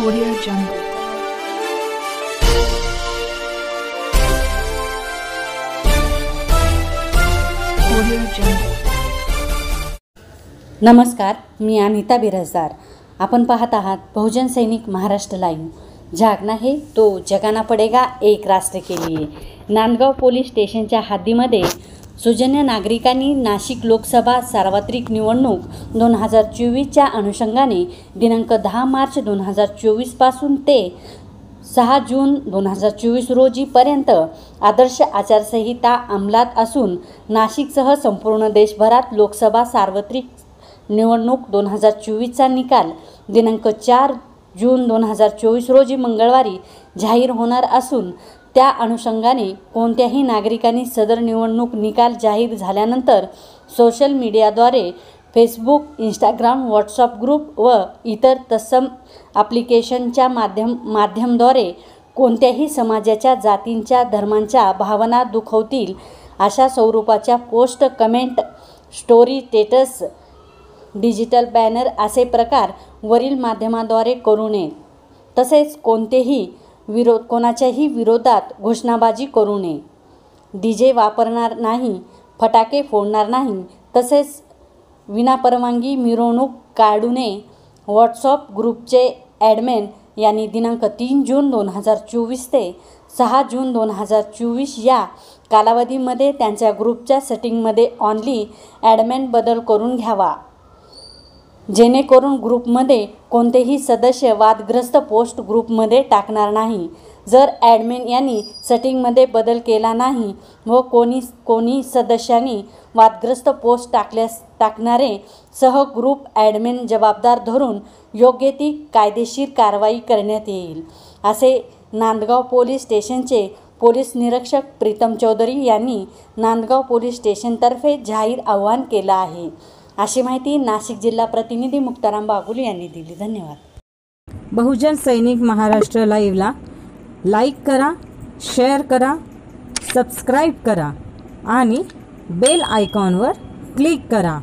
Audio Jungle. Audio Jungle. नमस्कार, मी अनिता बिराजदार. आपण पाहत आहात बहुजन सैनिक महाराष्ट्र लाईव्ह. जागना है तो जगाना पडेगा, एक राष्ट्र के लिए. नांदगाव पोलीस स्टेशनच्या हद्दीमध्ये सुजन्य नागरिकांनी नाशिक लोकसभा सार्वत्रिक निवडणूक 2024च्या अनुषंगाने दिनांक 10 मार्च 2024 पासून ते 6 जून 2024 रोजीपर्यंत आदर्श आचारसंहिता अंमलात असून नाशिकसह संपूर्ण देशभरात लोकसभा सार्वत्रिक निवडणूक 2024चा निकाल दिनांक 4 जून 2024 रोजी मंगळवारी जाहीर होणार असून त्या अनुषंगाने कोणत्याही नागरिकांनी सदर निवडणूक निकाल जाहीर झाल्यानंतर सोशल मीडियाद्वारे फेसबुक, इंस्टाग्राम, व्हॉट्सअप ग्रुप व इतर तत्सम ॲप्लिकेशनच्या माध्यमाद्वारे कोणत्याही समाजाच्या, जातींच्या, धर्मांच्या भावना दुखवतील अशा स्वरूपाच्या post, comment, story, status, digital banner असे प्रकार वरील माध्यमाद्वारे करू नये. तसेच कोणाच्याही विरोधात घोषणाबाजी करू नये. डीजे वापरणार नाही, फटाके फोडणार नाही, तसेच विनापरवानगी मिरवणूक काढू नये. व्हॉट्सअप ग्रुपचे ॲडमिन यांनी दिनांक 3 जून 2024 ते 6 जून 2024 या कालावधीमध्ये त्यांच्या ग्रुपच्या सेटिंगमध्ये ऑनली ॲडमिन बदल करून घ्यावा, जेणेकरून ग्रुपमध्ये कोणतेही सदस्य वादग्रस्त पोस्ट ग्रुपमध्ये टाकणार नाही. जर ॲडमिन यांनी सेटिंगमध्ये बदल केला नाही व कोणी सदस्यांनी वादग्रस्त पोस्ट टाकणारे सह ग्रुप ॲडमिन जबाबदार धरून योग्य ती कायदेशीर कारवाई करण्यात येईल, असे नांदगाव पोलीस स्टेशनचे पोलीस निरीक्षक प्रीतम चौधरी यांनी नांदगाव पोलीस स्टेशनतर्फे जाहीर आवाहन केलं आहे, अशी माहिती नाशिक जिल्हा प्रतिनिधी मुक्ताराम बागुल यांनी दिली. धन्यवाद. बहुजन सैनिक महाराष्ट्र लाईव्हला लाईक करा, शेअर करा, सबस्क्राईब करा आणि बेल आयकॉनवर क्लिक करा.